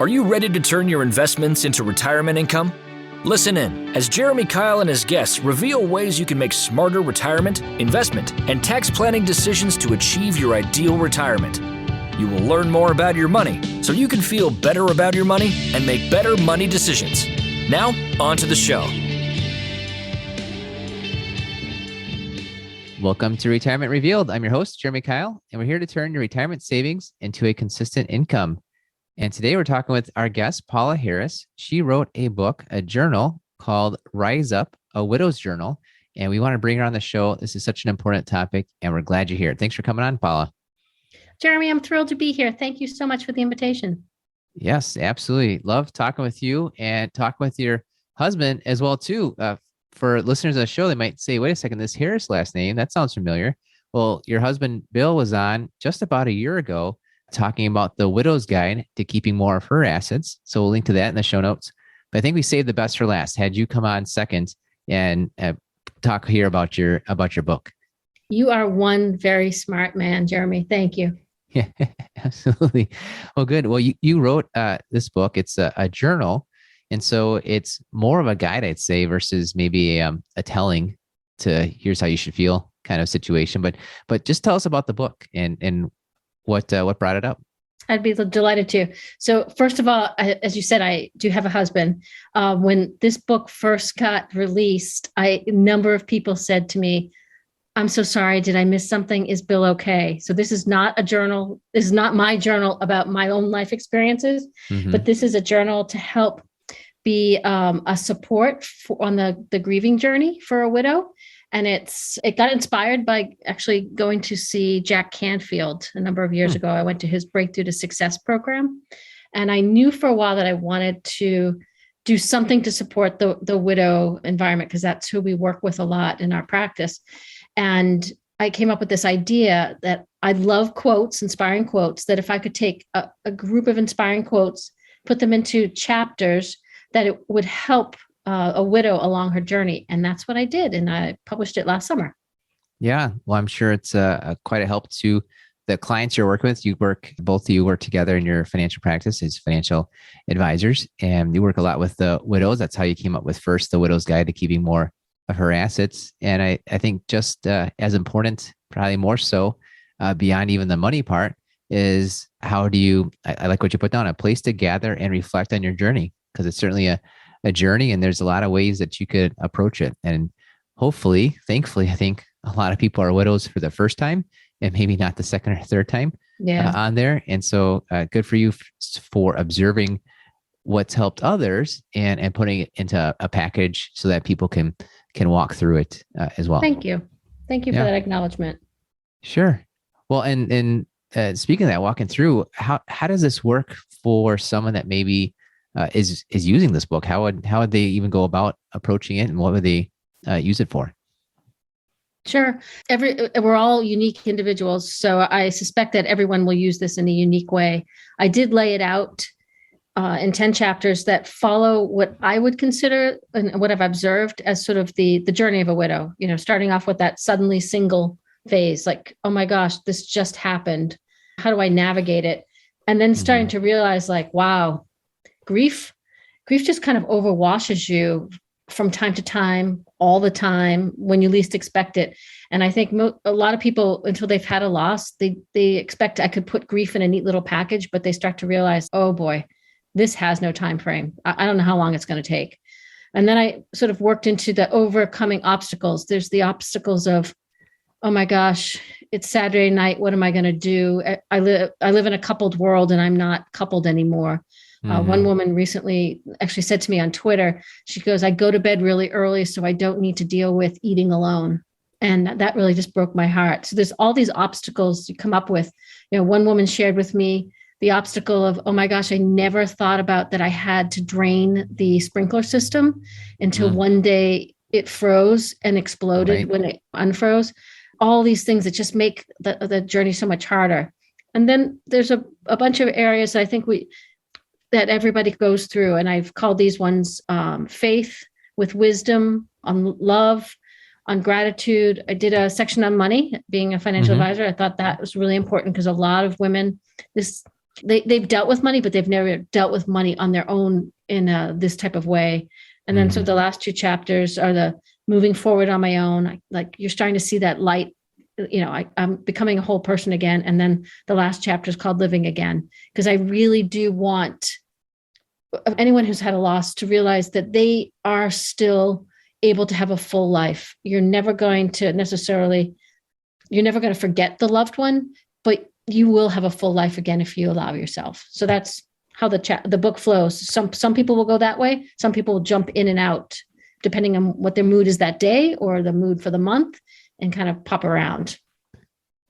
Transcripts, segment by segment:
Are you ready to turn your investments into retirement income? Listen in as Jeremy Keil and his guests reveal ways you can make smarter retirement, investment, and tax planning decisions to achieve your ideal retirement. You will learn more about your money so you can feel better about your money and make better money decisions. Now, on to the show. Welcome to Retirement Revealed. I'm your host, Jeremy Keil, and we're here to turn your retirement savings into a consistent income. And today we're talking with our guest, Paula Harris. She wrote a book, a journal called Rise Up, a Widow's Journal. And we want to bring her on the show. This is such an important topic, and we're glad you're here. Thanks for coming on, Paula. Jeremy, I'm thrilled to be here. Thank you so much for the invitation. Yes, absolutely. Love talking with you and talking with your husband as well, too. For listeners of the show, they might say, wait a second, this Harris last name, that sounds familiar. Well, your husband, Bill, was on just about a year ago talking about the widow's guide to keeping more of her assets. So we'll link to that in the show notes. But I think we saved the best for last. Had you come on second and talk here about your book. You are one very smart man, Jeremy. Thank you. Yeah, absolutely. Well, good. Well, you wrote this book. It's a journal. And so it's more of a guide, I'd say, versus maybe a telling to here's how you should feel kind of situation. But just tell us about the book and what brought it up. I'd be delighted to. So first of all, as you said, I do have a husband. When this book first got released, a number of people said to me, I'm so sorry. Did I miss something? Is Bill okay? So this is not a journal. This is not my journal about my own life experiences, but this is a journal to help be a support on the grieving journey for a widow. And it got inspired by actually going to see Jack Canfield a number of years ago. I went to his Breakthrough to Success program. And I knew for a while that I wanted to do something to support the widow environment, because that's who we work with a lot in our practice. And I came up with this idea that I love quotes, inspiring quotes, that if I could take a group of inspiring quotes, put them into chapters, that it would help a widow along her journey. And that's what I did. And I published it last summer. Yeah. Well, I'm sure it's quite a help to the clients you're working with. Both of you work together in your financial practice as financial advisors, and you work a lot with the widows. That's how you came up with first the Widow's Guide to Keeping More of Her Assets. And I think just as important, probably more so beyond even the money part, is how do you, I like what you put down, a place to gather and reflect on your journey, because it's certainly a journey, and there's a lot of ways that you could approach it. And hopefully, thankfully, I think a lot of people are widows for the first time and maybe not the second or third time on there. And so good for you for observing what's helped others and putting it into a package so that people can walk through it as well. Thank you. Thank you for that acknowledgement. Sure. Well, and speaking of that, walking through, how does this work for someone that maybe is using this book? How would they even go about approaching it, and what would they use it for? Sure. We're all unique individuals, so I suspect that everyone will use this in a unique way. I did lay it out in 10 chapters that follow what I would consider and what I've observed as sort of the journey of a widow. You know, starting off with that suddenly single phase, like, oh my gosh, this just happened. How do I navigate it? And then starting to realize, like, wow, grief just kind of overwashes you from time to time, all the time, when you least expect it. And I think a lot of people, until they've had a loss, they expect I could put grief in a neat little package, but they start to realize, oh boy, this has no time frame. I don't know how long it's going to take. And then I sort of worked into the overcoming obstacles. There's the obstacles of, oh my gosh, it's Saturday night. What am I going to do? I live in a coupled world, and I'm not coupled anymore. One woman recently actually said to me on Twitter, she goes, I go to bed really early so I don't need to deal with eating alone. And that really just broke my heart. So there's all these obstacles you come up with. You know, one woman shared with me the obstacle of, oh my gosh, I never thought about that I had to drain the sprinkler system until one day it froze and exploded when it unfroze. All these things that just make the journey so much harder. And then there's a bunch of areas I think that everybody goes through. And I've called these ones faith with wisdom, on love, on gratitude. I did a section on money, being a financial advisor. I thought that was really important because a lot of women, this they've dealt with money, but they've never dealt with money on their own in this type of way. And then so the last two chapters are the moving forward on my own. Like you're starting to see that light, I'm becoming a whole person again. And then the last chapter is called Living Again, because I really do want anyone who's had a loss to realize that they are still able to have a full life. You're never going to forget the loved one, but you will have a full life again if you allow yourself. So that's how the book flows. Some people will go that way. Some people will jump in and out depending on what their mood is that day or the mood for the month, and kind of pop around.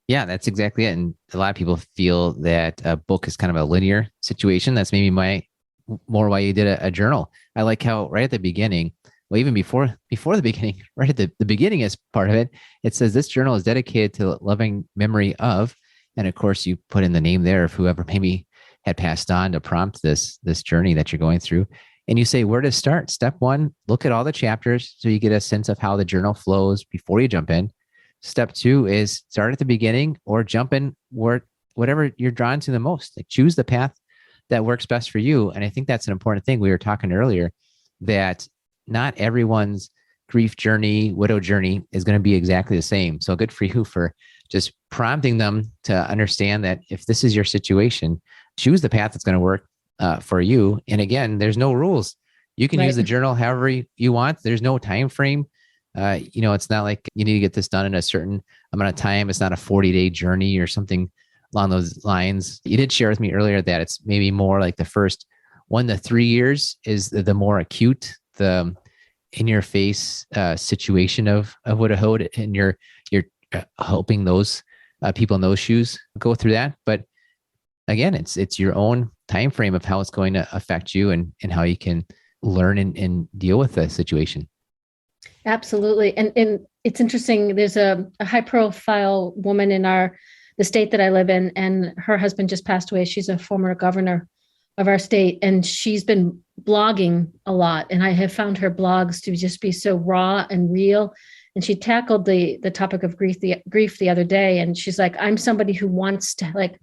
Yeah, that's exactly it. And a lot of people feel that a book is kind of a linear situation. That's maybe more why you did a journal. I like how right at the beginning, well, even before the beginning, right at the beginning is part of it. It says this journal is dedicated to loving memory of, and of course you put in the name there of whoever maybe had passed on to prompt this journey that you're going through. And you say where to start. Step one, look at all the chapters so you get a sense of how the journal flows before you jump in. Step two is start at the beginning or jump in whatever you're drawn to the most. Like choose the path that works best for you. And I think that's an important thing. We were talking earlier that not everyone's grief journey, widow journey is going to be exactly the same. So good for you for just prompting them to understand that if this is your situation, choose the path that's going to work for you. And again, there's no rules. You can use the journal however you want. There's no time frame. It's not like you need to get this done in a certain amount of time. It's not a 40-day journey or something along those lines. You did share with me earlier that it's maybe more like the first 1 to 3 years is the more acute, the in your face situation of widowhood, and you're helping those people in those shoes go through that. But again, it's your own time frame of how it's going to affect you and how you can learn and deal with the situation. Absolutely. And it's interesting. There's a high profile woman in the state that I live in, and her husband just passed away. She's a former governor of our state, and she's been blogging a lot. And I have found her blogs to just be so raw and real. And she tackled the topic of grief the other day. And she's like, I'm somebody who wants to like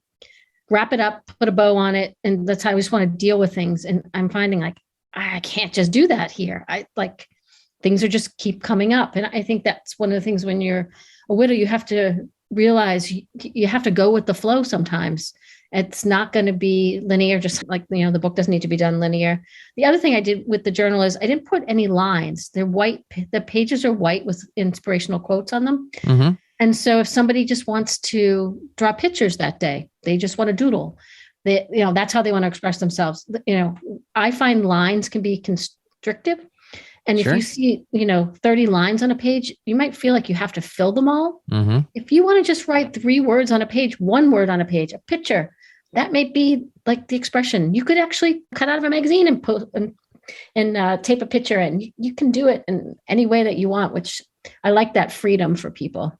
wrap it up, put a bow on it. And that's how I just want to deal with things. And I'm finding like, I can't just do that here. Things are just keep coming up. And I think that's one of the things when you're a widow, you have to realize you have to go with the flow sometimes. It's not going to be linear, just like, the book doesn't need to be done linear. The other thing I did with the journal is I didn't put any lines. They're white. The pages are white with inspirational quotes on them. Mm-hmm. And so if somebody just wants to draw pictures that day, they just want to doodle, that's how they want to express themselves. I find lines can be constrictive. And Sure. If you see, 30 lines on a page, you might feel like you have to fill them all. Mm-hmm. If you want to just write 3 words on a page, 1 word on a page, a picture, that may be like the expression. You could actually cut out of a magazine and post and tape a picture, and you can do it in any way that you want, which I like that freedom for people.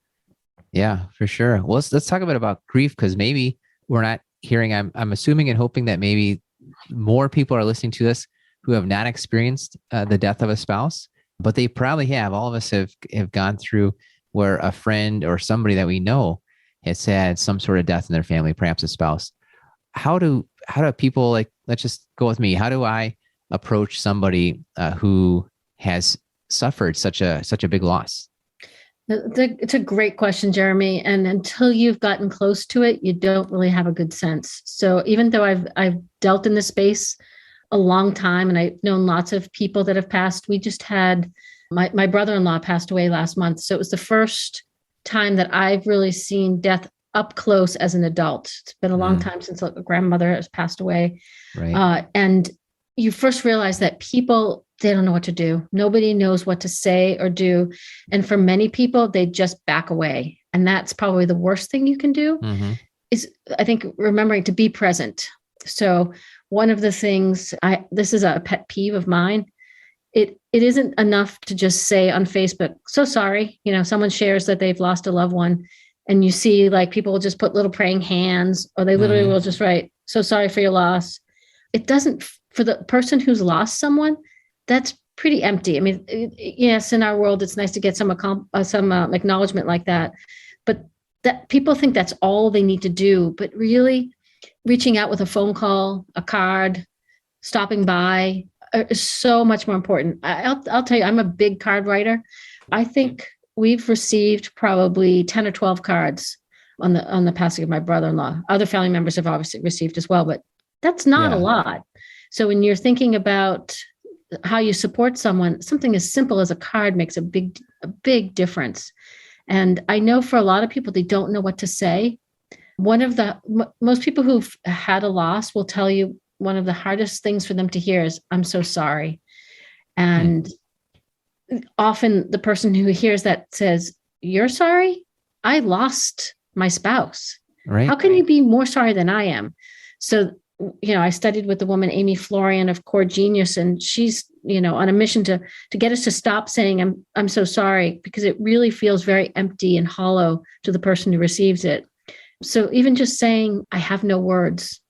Yeah, for sure. Well, let's talk a bit about grief, because maybe we're not hearing, I'm assuming and hoping that maybe more people are listening to this who have not experienced the death of a spouse, but they probably have. All of us have gone through where a friend or somebody that we know has had some sort of death in their family, perhaps a spouse. How do people, like, let's just go with me. How do I approach somebody who has suffered such a big loss? It's a great question, Jeremy. And until you've gotten close to it, you don't really have a good sense. So even though I've dealt in this space a long time, and I've known lots of people that have passed, we just had my brother-in-law passed away last month. So it was the first time that I've really seen death up close as an adult. It's been a long time since a grandmother has passed away. Right. And you first realize that people, they don't know what to do. Nobody knows what to say or do. And for many people, they just back away. And that's probably the worst thing you can do, is, I think, remembering to be present. So one of the things, this is a pet peeve of mine. It isn't enough to just say on Facebook, so sorry, someone shares that they've lost a loved one, and you see like people will just put little praying hands, or they literally will just write, so sorry for your loss. It doesn't, for the person who's lost someone, that's pretty empty. I mean, yes, in our world, it's nice to get some acknowledgement like that, but that people think that's all they need to do. But really, reaching out with a phone call, a card, stopping by is so much more important. I'll tell you, I'm a big card writer. I think we've received probably 10 or 12 cards on the passing of my brother-in-law. Other family members have obviously received as well, but that's not a lot. So when you're thinking about how you support someone, something as simple as a card makes a big difference. And I know for a lot of people, they don't know what to say. Most people who've had a loss will tell you one of the hardest things for them to hear is, "I'm so sorry." And often the person who hears that says, "You're sorry? I lost my spouse. Right. How can you be more sorry than I am?" So, I studied with the woman, Amy Florian of Core Genius, and she's, on a mission to get us to stop saying, I'm so sorry, because it really feels very empty and hollow to the person who receives it. So even just saying, "I have no words,"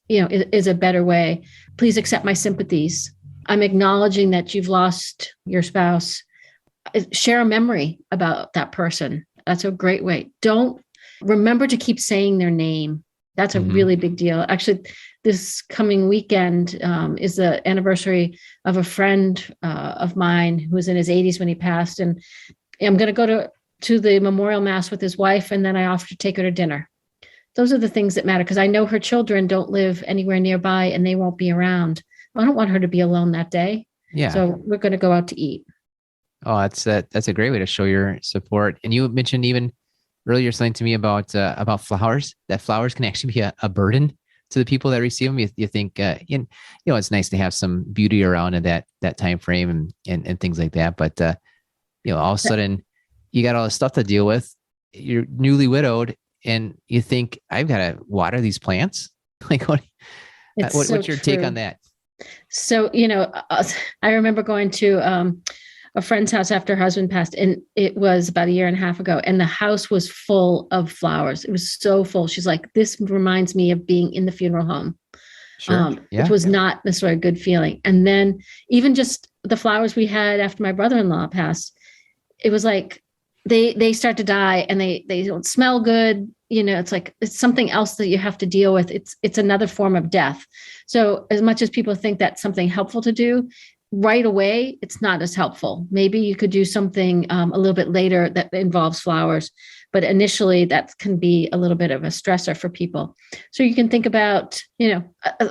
is a better way. "Please accept my sympathies. I'm acknowledging that you've lost your spouse." Share a memory about that person. That's a great way. Don't remember to keep saying their name. That's a really big deal. Actually, this coming weekend is the anniversary of a friend of mine who was in his 80s when he passed. And I'm going to go to the memorial mass with his wife, and then I offer to take her to dinner. Those are the things that matter, because I know her children don't live anywhere nearby and they won't be around. I don't want her to be alone that day. Yeah. So we're going to go out to eat. Oh, that's a great way to show your support. And you mentioned even earlier something to me about flowers, that flowers can actually be a burden to the people that receive them. You think, it's nice to have some beauty around in that time frame and things like that. But, all of a sudden you got all this stuff to deal with. You're newly widowed and you think, I've got to water these plants. Like, what's your take on that? So, I remember going to a friend's house after her husband passed, and it was about 1.5 years ago, and the house was full of flowers. It was so full. She's like, "This reminds me of being in the funeral home." Sure. Which was not necessarily a good feeling. And then even just the flowers we had after my brother-in-law passed, it was like they start to die and they don't smell good. It's like, it's something else that you have to deal with. It's another form of death. So as much as people think that's something helpful to do, right away, it's not as helpful. Maybe you could do something a little bit later that involves flowers, but initially that can be a little bit of a stressor for people. So you can think about,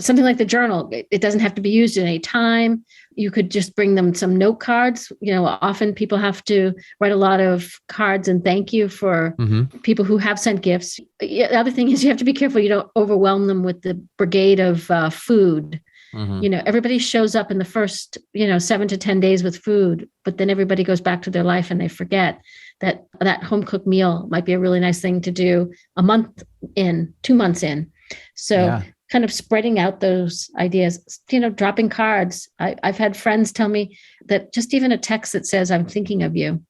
something like the journal. It doesn't have to be used at any time. You could just bring them some note cards. Often people have to write a lot of cards and thank you for people who have sent gifts. The other thing is you have to be careful you don't overwhelm them with the brigade of food. Everybody shows up in the first, 7 to 10 days with food, but then everybody goes back to their life and they forget that home cooked meal might be a really nice thing to do a month in, 2 months in. So kind of spreading out those ideas, dropping cards. I've had friends tell me that just even a text that says, "I'm thinking of you,"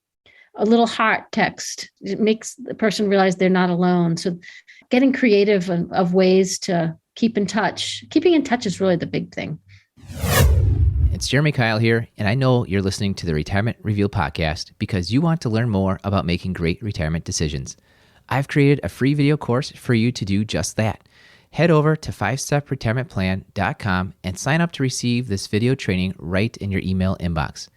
a little heart text, it makes the person realize they're not alone. So getting creative of ways to keep in touch. Keeping in touch is really the big thing. It's Jeremy Keil here, and I know you're listening to the Retirement Reveal podcast because you want to learn more about making great retirement decisions. I've created a free video course for you to do just that. Head over to 5stepretirementplan.com and sign up to receive this video training right in your email inbox.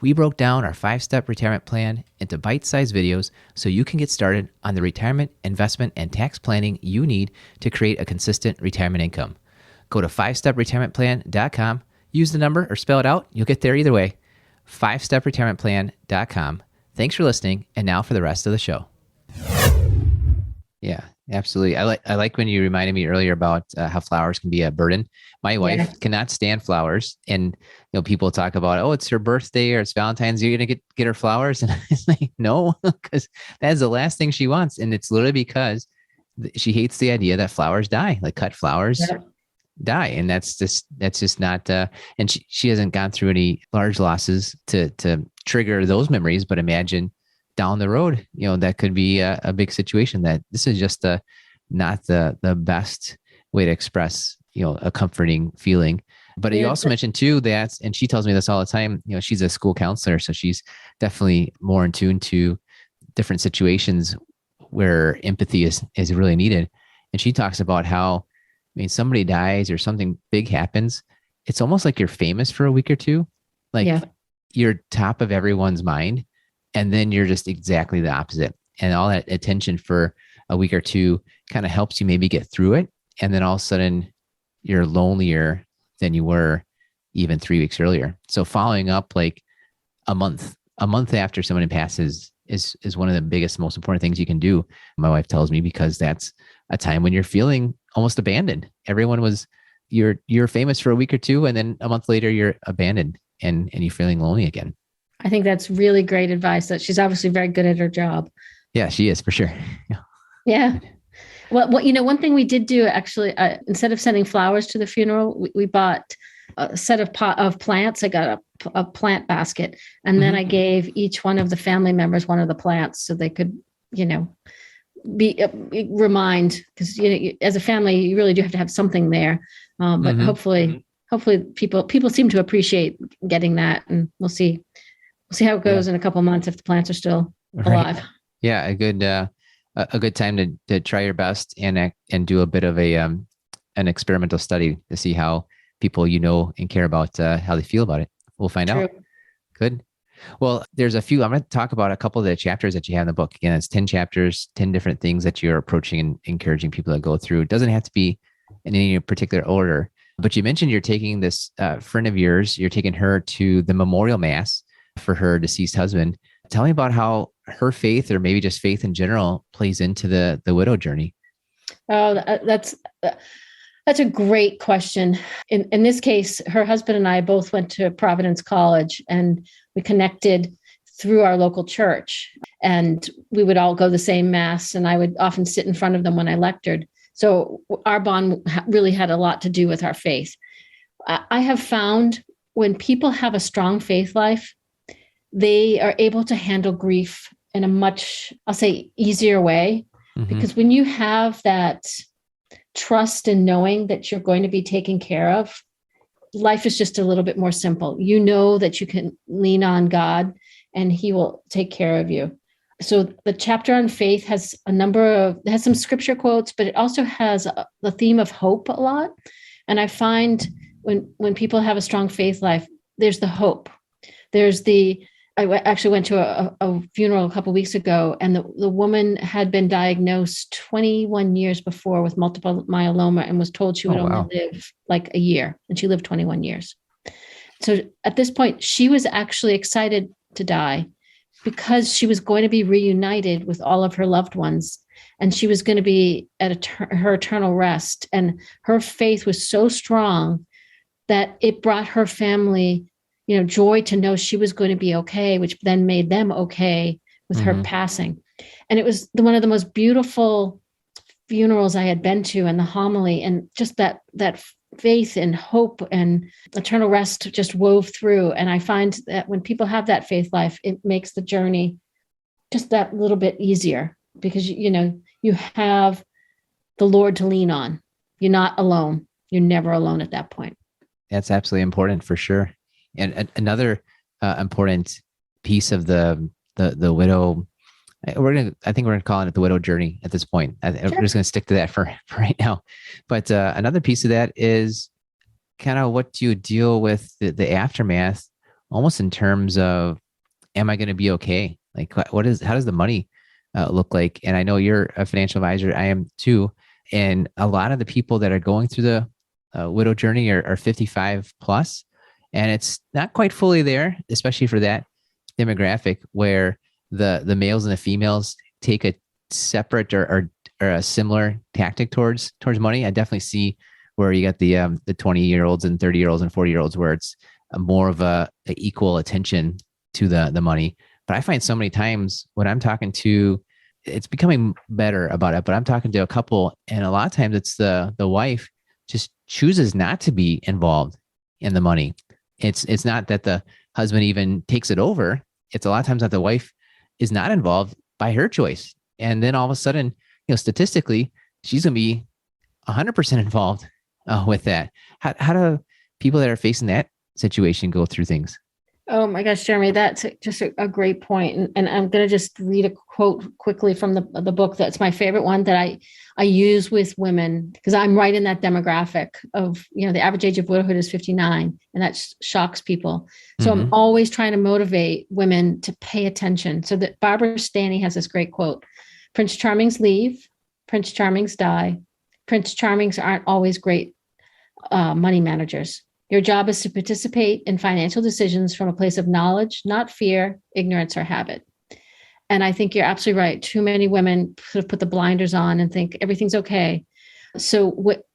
We broke down our 5-step retirement plan into bite-sized videos so you can get started on the retirement, investment, and tax planning you need to create a consistent retirement income. Go to 5stepretirementplan.com, use the number or spell it out. You'll get there either way. 5stepretirementplan.com. Thanks for listening. And now for the rest of the show. Yeah, absolutely. I like when you reminded me earlier about how flowers can be a burden. My wife cannot stand flowers, and people talk about, oh, it's her birthday or it's Valentine's Day, you're gonna get her flowers, and it's like, no, because that is the last thing she wants, and it's literally because she hates the idea that flowers die, like cut flowers die, and that's just not. And she hasn't gone through any large losses to trigger those memories, but imagine down the road, that could be a big situation. That this is just not the best way to express, a comforting feeling. But you also mentioned too that, and she tells me this all the time, she's a school counselor, so she's definitely more in tune to different situations where empathy is really needed. And she talks about how mean, somebody dies or something big happens, it's almost like you're famous for a week or two. Like Yeah. you're top of everyone's mind. And then you're just exactly the opposite. And all that attention for a week or two kind of helps you maybe get through it. And then all of a sudden you're lonelier than you were even 3 weeks earlier. So following up like a month after someone passes is one of the biggest, most important things you can do. My wife tells me, because that's a time when you're feeling almost abandoned. Everyone was, you're famous for a week or two, and then a month later you're abandoned and you're feeling lonely again. I think that's really great advice. That she's obviously very good at her job. Yeah, she is for sure. Yeah. Well, one thing we did do actually, instead of sending flowers to the funeral, we bought a set of plants. I got a plant basket, and then I gave each one of the family members one of the plants so they could, be remind, because as a family you really do have to have something there. But hopefully people seem to appreciate getting that, and we'll see how it goes in a couple of months if the plants are still alive. Right. Yeah, a good time to try your best and do a bit of an experimental study to see how people and care about how they feel about it. We'll find out. Good. Well, there's I'm going to talk about a couple of the chapters that you have in the book. Again, it's 10 chapters, 10 different things that you're approaching and encouraging people to go through. It doesn't have to be in any particular order, but you mentioned you're taking this friend of yours, you're taking her to the memorial mass for her deceased husband. Tell me about how her faith, or maybe just faith in general, plays into the widow journey. Oh, that's a great question. In this case, her husband and I both went to Providence College, and we connected through our local church, and we would all go to the same mass, and I would often sit in front of them when I lectured. So our bond really had a lot to do with our faith. I have found when people have a strong faith life, they are able to handle grief in a much, I'll say, easier way. Because when you have that trust in knowing that you're going to be taken care of, life is just a little bit more simple. You know that you can lean on God and he will take care of you. So the chapter on faith has has some scripture quotes, but it also has the theme of hope a lot. And I find when people have a strong faith life, there's the hope. I actually went to a funeral a couple of weeks ago, and the woman had been diagnosed 21 years before with multiple myeloma and was told she would only live like a year, and she lived 21 years. So at this point, she was actually excited to die because she was going to be reunited with all of her loved ones, and she was going to be at her eternal rest. And her faith was so strong that it brought her family joy to know she was going to be okay, which then made them okay with her passing. And it was one of the most beautiful funerals I had been to, and the homily and just that faith and hope and eternal rest just wove through. And I find that when people have that faith life, it makes the journey just that little bit easier, because, you have the Lord to lean on. You're not alone. You're never alone at that point. That's absolutely important for sure. And another important piece of the widow, I think we're going to call it the widow journey at this point. Sure. We're just going to stick to that for right now. But another piece of that is kind of what do you deal with the aftermath, almost in terms of, am I going to be okay? Like how does the money look like? And I know you're a financial advisor. I am too. And a lot of the people that are going through the widow journey are 55 plus. And it's not quite fully there, especially for that demographic where the males and the females take a separate or a similar tactic towards money. I definitely see where you got the 20-year-olds and 30-year-olds and 40-year-olds where it's more of a equal attention to the money. But I find so many times when I'm talking to, it's becoming better about it, but I'm talking to a couple, and a lot of times it's the wife just chooses not to be involved in the money. It's not that the husband even takes it over. It's a lot of times that the wife is not involved by her choice. And then all of a sudden, statistically, she's going to be 100% involved with that. How do people that are facing that situation go through things? Oh my gosh, Jeremy, that's just a great point. And I'm going to just read a quote quickly from the book. That's my favorite one that I use with women because I'm right in that demographic of, the average age of widowhood is 59, and that shocks people. So I'm always trying to motivate women to pay attention. So that Barbara Stanny has this great quote: Prince Charmings leave, Prince Charmings die. Prince Charmings aren't always great money managers. Your job is to participate in financial decisions from a place of knowledge, not fear, ignorance, or habit. And I think you're absolutely right. Too many women sort of put the blinders on and think everything's okay. So,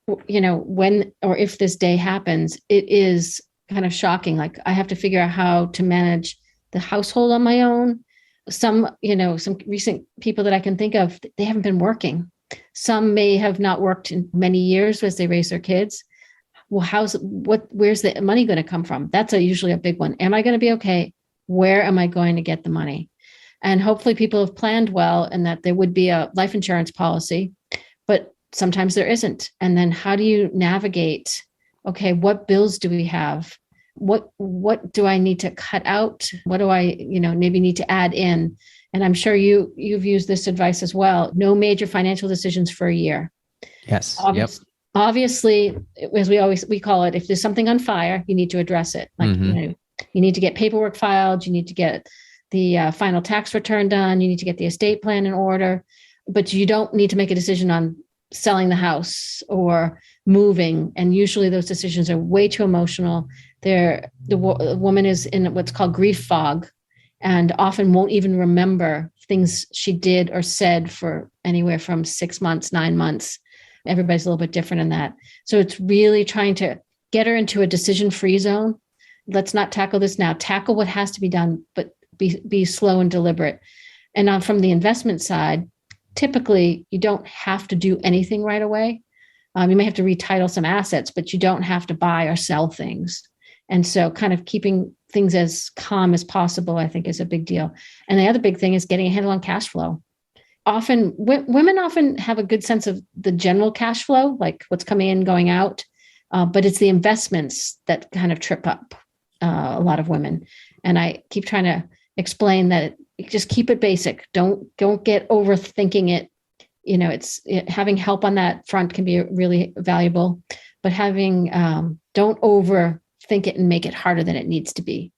when or if this day happens, it is kind of shocking. Like I have to figure out how to manage the household on my own. Some recent people that I can think of, they haven't been working. Some may have not worked in many years as they raise their kids. Well, where's the money going to come from? That's usually a big one. Am I going to be okay? Where am I going to get the money? And hopefully people have planned well and that there would be a life insurance policy, but sometimes there isn't. And then how do you navigate? Okay, what bills do we have? What do I need to cut out? What do I, maybe need to add in? And I'm sure you've used this advice as well. No major financial decisions for a year. Yes. Obviously, as we call it, if there's something on fire, you need to address it. Like, you need to get paperwork filed. You need to get the final tax return done. You need to get the estate plan in order, but you don't need to make a decision on selling the house or moving. And usually those decisions are way too emotional. The woman is in what's called grief fog and often won't even remember things she did or said for anywhere from 6 months, 9 months. Everybody's a little bit different in that. So it's really trying to get her into a decision-free zone. Let's not tackle this now. Tackle what has to be done, but be slow and deliberate. And from the investment side, typically you don't have to do anything right away. You may have to retitle some assets, but you don't have to buy or sell things. And so kind of keeping things as calm as possible, I think, is a big deal. And the other big thing is getting a handle on cash flow. Women often have a good sense of the general cash flow, like what's coming in, going out, but it's the investments that kind of trip up a lot of women. And I keep trying to explain that just keep it basic. Don't get overthinking it. Having help on that front can be really valuable, but don't overthink it and make it harder than it needs to be.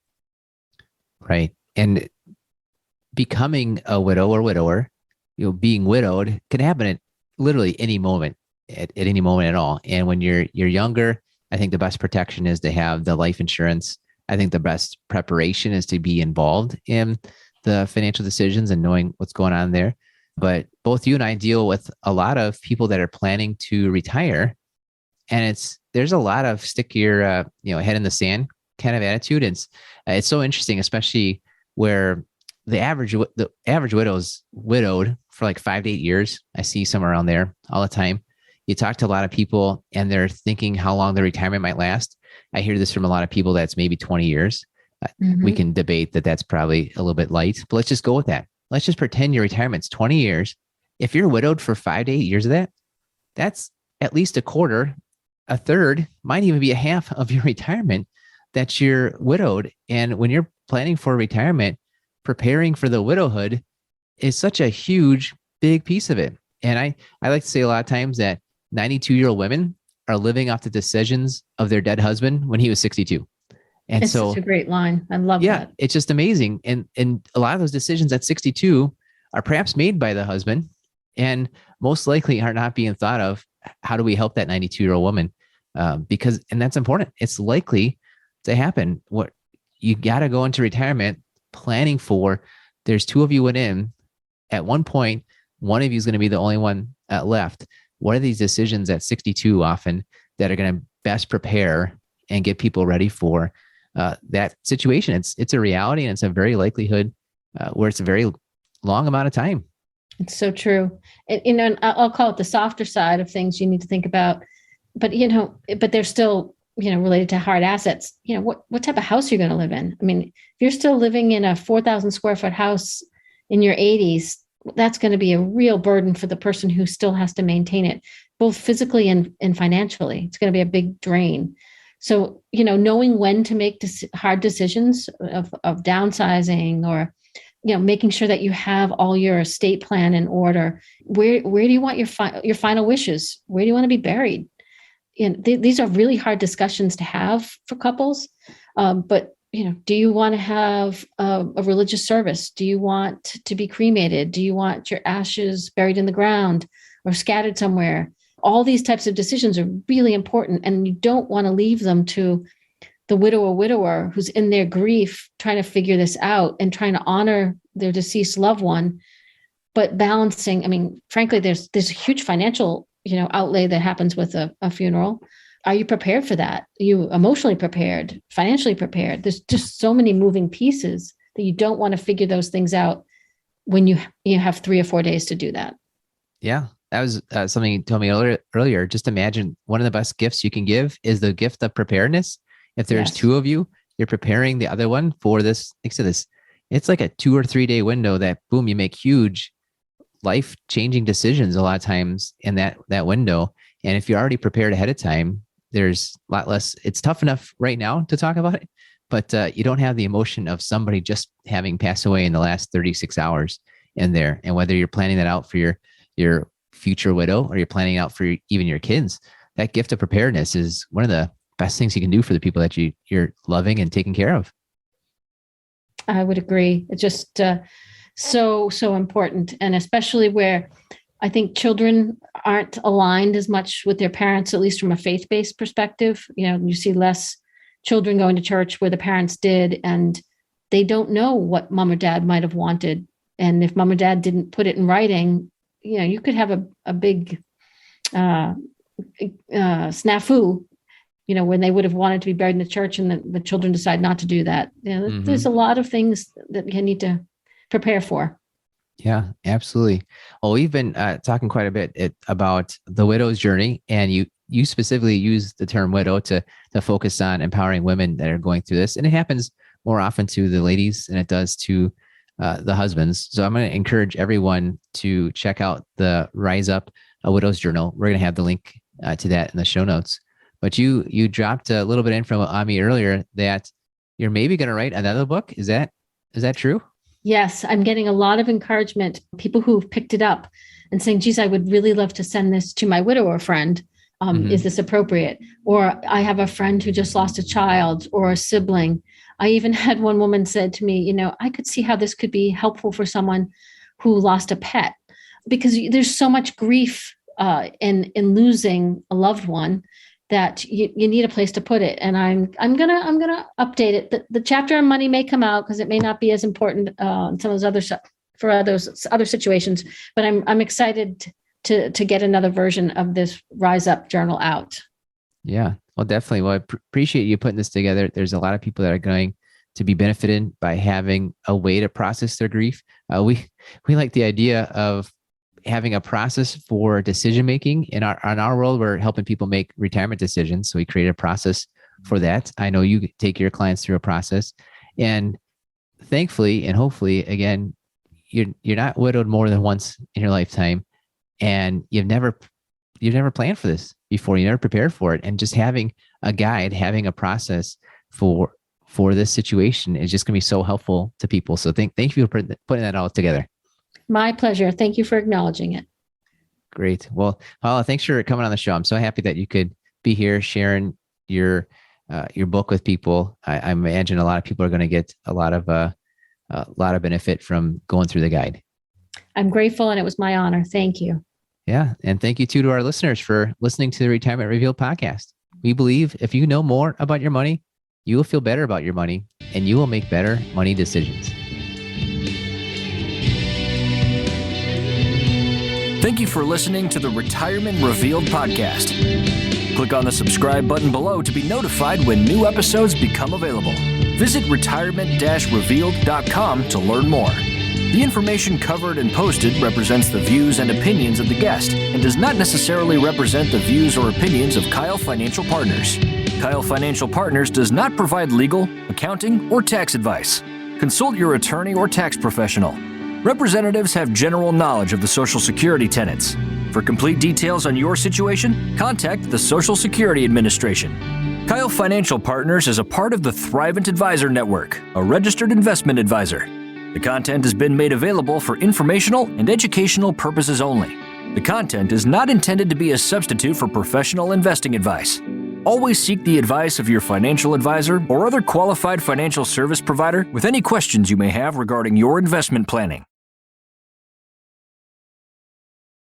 Right. And becoming a widow or widower, being widowed can happen at literally any moment, at any moment at all. And when you're younger, I think the best protection is to have the life insurance. I think the best preparation is to be involved in the financial decisions and knowing what's going on there. But both you and I deal with a lot of people that are planning to retire, and there's a lot of stick your head in the sand kind of attitude. It's so interesting, especially where the average widow's widowed for like 5 to 8 years. I see somewhere around there all the time. You talk to a lot of people and they're thinking how long their retirement might last. I hear this from a lot of people that's maybe 20 years. We can debate that that's probably a little bit light, but let's just go with that. Let's just pretend your retirement's 20 years. If you're widowed for 5 to 8 years of that, that's at least a quarter, a third, might even be a half of your retirement that you're widowed. And when you're planning for retirement, preparing for the widowhood is such a huge, big piece of it. And I like to say a lot of times that 92-year-old women are living off the decisions of their dead husband when he was 62. And it's such a great line. I love that. Yeah, it's just amazing. And a lot of those decisions at 62 are perhaps made by the husband and most likely are not being thought of. How do we help that 92-year-old woman? Because that's important. It's likely to happen. What you got to go into retirement planning for. There's two of you went in at one point. One of you is going to be the only one left. What are these decisions at 62 often that are going to best prepare and get people ready for that situation? It's a reality, and it's a very likelihood where it's a very long amount of time. It's so true. And I'll call it the softer side of things you need to think about, but they're still, related to hard assets. What type of house you're going to live in. I mean, if you're still living in a 4,000 square foot house in your 80s, that's going to be a real burden for the person who still has to maintain it, both physically and financially. It's going to be a big drain. So, knowing when to make hard decisions of downsizing, or, making sure that you have all your estate plan in order. Where do you want your final wishes? Where do you want to be buried? These are really hard discussions to have for couples. But, do you want to have a religious service? Do you want to be cremated? Do you want your ashes buried in the ground or scattered somewhere? All these types of decisions are really important, and you don't want to leave them to the widow or widower who's in their grief trying to figure this out and trying to honor their deceased loved one, but balancing. Frankly, there's a huge financial, outlay that happens with a funeral. Are you prepared for that? Are you emotionally prepared, financially prepared? There's just so many moving pieces that you don't want to figure those things out when you have 3 or 4 days to do that. Yeah. That was something you told me earlier. Just imagine one of the best gifts you can give is the gift of preparedness. If there's 2 of you, you're preparing the other one for this. It's like a 2 or 3 day window that, boom, you make huge life-changing decisions a lot of times in that window. And if you're already prepared ahead of time, there's a lot less. It's tough enough right now to talk about it, but you don't have the emotion of somebody just having passed away in the last 36 hours in there. And whether you're planning that out for your future widow or you're planning out for even your kids, that gift of preparedness is one of the best things you can do for the people that you're loving and taking care of. I would agree. It's just so important. And especially where I think children aren't aligned as much with their parents, at least from a faith-based perspective. You see less children going to church where the parents did, and they don't know what mom or dad might have wanted. And if mom or dad didn't put it in writing, you could have a big snafu, when they would have wanted to be buried in the church and the children decide not to do that. There's a lot of things that you need to prepare for. Yeah, absolutely. Well, we've been talking quite a bit about the widow's journey, and you specifically use the term widow to focus on empowering women that are going through this. And it happens more often to the ladies than it does to the husbands. So I'm going to encourage everyone to check out the Rise Up a Widow's Journal. We're going to have the link to that in the show notes. But you dropped a little bit in from Ami earlier that you're maybe going to write another book. Is that true? Yes, I'm getting a lot of encouragement. People who've picked it up and saying, geez, I would really love to send this to my widower friend. Is this appropriate? Or I have a friend who just lost a child or a sibling. I even had one woman said to me, I could see how this could be helpful for someone who lost a pet, because there's so much grief in losing a loved one that you need a place to put it. And I'm gonna update it. The chapter on money may come out because it may not be as important in some of those other situations. But I'm excited to get another version of this Rise Up journal out. Yeah, well, definitely. Well, I appreciate you putting this together. There's a lot of people that are going to be benefited by having a way to process their grief. We like the idea of having a process for decision making. In our world, we're helping people make retirement decisions. So we create a process for that. I know you take your clients through a process, and thankfully and hopefully, again, you're not widowed more than once in your lifetime, and you've never planned for this before. You never prepared for it, and just having a guide, having a process for this situation is just going to be so helpful to people. So thank you for putting that all together. My pleasure. Thank you for acknowledging it. Great. Well, Paula, thanks for coming on the show. I'm so happy that you could be here sharing your book with people. I imagine a lot of people are going to get a lot of benefit from going through the guide. I'm grateful, and it was my honor. Thank you. Yeah. And thank you too to our listeners for listening to the Retirement Revealed podcast. We believe if you know more about your money, you will feel better about your money, and you will make better money decisions. Thank you for listening to the Retirement Revealed podcast. Click on the subscribe button below to be notified when new episodes become available. Visit retirement-revealed.com to learn more. The information covered and posted represents the views and opinions of the guest and does not necessarily represent the views or opinions of Keil Financial Partners. Keil Financial Partners does not provide legal, accounting, or tax advice. Consult your attorney or tax professional. Representatives have general knowledge of the Social Security tenets. For complete details on your situation, contact the Social Security Administration. Keil Financial Partners is a part of the Thrivent Advisor Network, a registered investment advisor. The content has been made available for informational and educational purposes only. The content is not intended to be a substitute for professional investing advice. Always seek the advice of your financial advisor or other qualified financial service provider with any questions you may have regarding your investment planning.